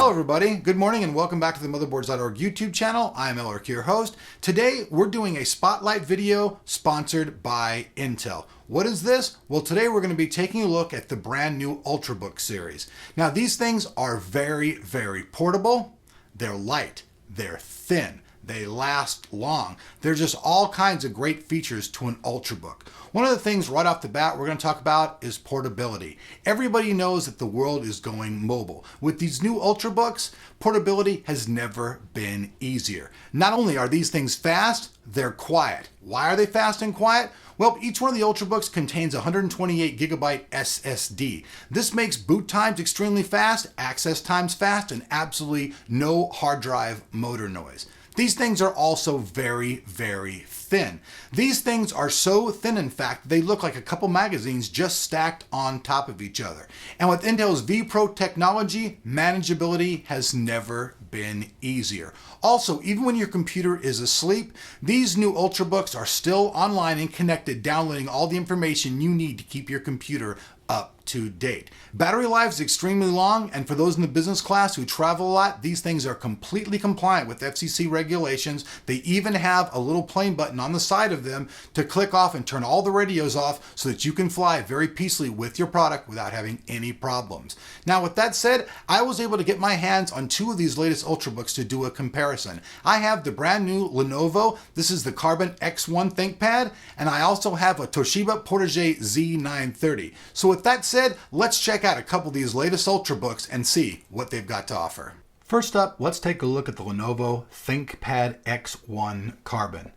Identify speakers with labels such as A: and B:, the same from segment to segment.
A: Hello everybody, good morning and welcome back to the Motherboards.org YouTube channel. I'm Elric, your host. Today we're doing a spotlight video sponsored by Intel. What is this? Well, today we're going to be taking a look at the brand new Ultrabook series. Now these things are very portable, they're light, they're thin, they last long. There's just all kinds of great features to an Ultrabook. One of the things right off the bat we're going to talk about is portability. Everybody knows that the world is going mobile. With these new Ultrabooks, portability has never been easier. Not only are these things fast, they're quiet. Why are they fast and quiet? Well, each one of the Ultrabooks contains a 128 gigabyte SSD. This makes boot times extremely fast, access times fast, and absolutely no hard drive motor noise. These things are also very thin. These things are so thin, in fact, they look like a couple magazines just stacked on top of each other. And with Intel's vPro technology, manageability has never been easier. Also, even when your computer is asleep, these new Ultrabooks are still online and connected, downloading all the information you need to keep your computer up to date. Battery life is extremely long, and for those in the business class who travel a lot, these things are completely compliant with FCC regulations. They even have a little plane button on the side of them to click off and turn all the radios off so that you can fly very peacefully with your product without having any problems. Now, with that said, I was able to get my hands on two of these latest Ultrabooks to do a comparison. I have the brand new Lenovo, this is the Carbon X1 ThinkPad, and I also have a Toshiba Portege Z930. So with that said, let's check out a couple of these latest Ultrabooks and see what they've got to offer. First up, let's take a look at the Lenovo ThinkPad X1 Carbon.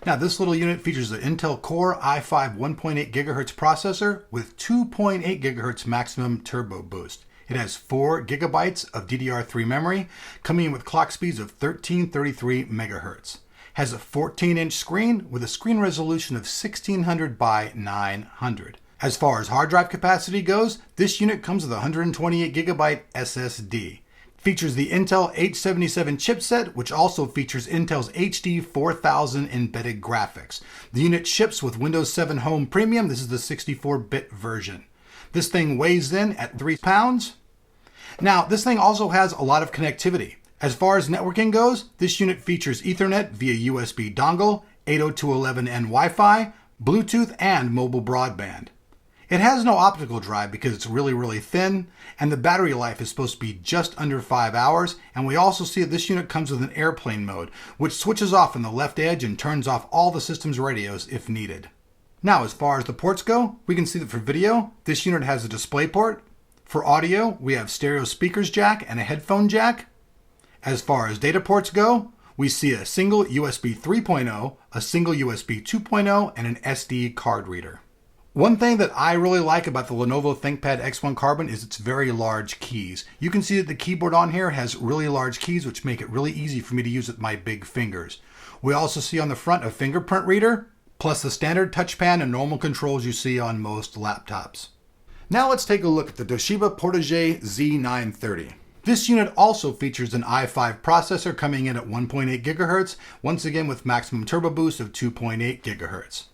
A: Now this little unit features the Intel Core i5 1.8 GHz processor with 2.8 GHz maximum turbo boost. It has 4 gigabytes of DDR3 memory, coming in with clock speeds of 1333 megahertz. Has a 14-inch screen with a screen resolution of 1600 by 900. As far as hard drive capacity goes, this unit comes with a 128 gigabyte SSD. Features the Intel H77 chipset, which also features Intel's HD 4000 embedded graphics. The unit ships with Windows 7 Home Premium. This is the 64-bit version. This thing weighs in at 3 pounds. Now, this thing also has a lot of connectivity. As far as networking goes, this unit features Ethernet via USB dongle, 802.11n Wi-Fi, Bluetooth, and mobile broadband. It has no optical drive because it's really thin, and the battery life is supposed to be just under 5 hours, and we also see that this unit comes with an airplane mode, which switches off on the left edge and turns off all the system's radios if needed. Now, as far as the ports go, we can see that for video, this unit has a display port. For audio, we have stereo speakers jack and a headphone jack. As far as data ports go, we see a single USB 3.0, a single USB 2.0, and an SD card reader. One thing that I really like about the Lenovo ThinkPad X1 Carbon is its very large keys. You can see that the keyboard on here has really large keys, which make it really easy for me to use with my big fingers. We also see on the front a fingerprint reader, plus the standard touchpad and normal controls you see on most laptops. Now let's take a look at the Toshiba Portege Z930. This unit also features an i5 processor coming in at 1.8 GHz, once again with maximum turbo boost of 2.8 GHz.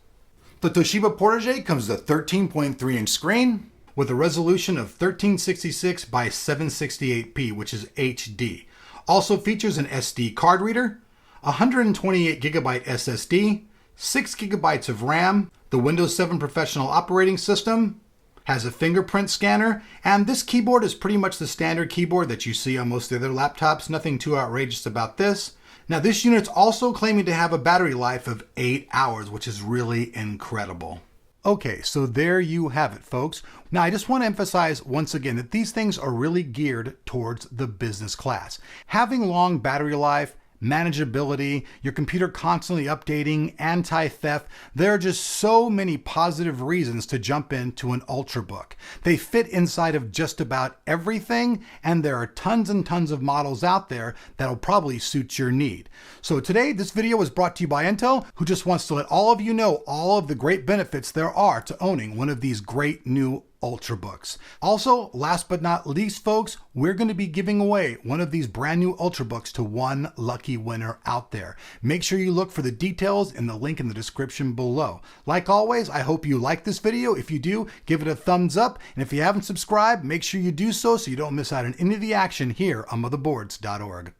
A: The Toshiba Portege comes with a 13.3-inch screen with a resolution of 1366 by 768p, which is HD. Also features an SD card reader, a 128 gigabyte SSD, 6 gigabytes of RAM, the Windows 7 Professional operating system, has a fingerprint scanner, and this keyboard is pretty much the standard keyboard that you see on most of the other laptops. Nothing too outrageous about this. Now this unit's also claiming to have a battery life of 8 hours, which is really incredible. Okay, so there you have it, folks. Now I just want to emphasize once again that these things are really geared towards the business class. Having long battery life, manageability, your computer constantly updating, anti-theft. There are just so many positive reasons to jump into an Ultrabook. They fit inside of just about everything, and there are tons and tons of models out there that'll probably suit your need. So today, this video was brought to you by Intel, who just wants to let all of you know all of the great benefits there are to owning one of these great new Ultrabooks. Also, last but not least, folks, we're going to be giving away one of these brand new Ultrabooks to one lucky winner out there. Make sure you look for the details in the link in the description below. Like always, I hope you like this video. If you do, give it a thumbs up. And if you haven't subscribed, make sure you do so you don't miss out on any of the action here on Motherboards.org.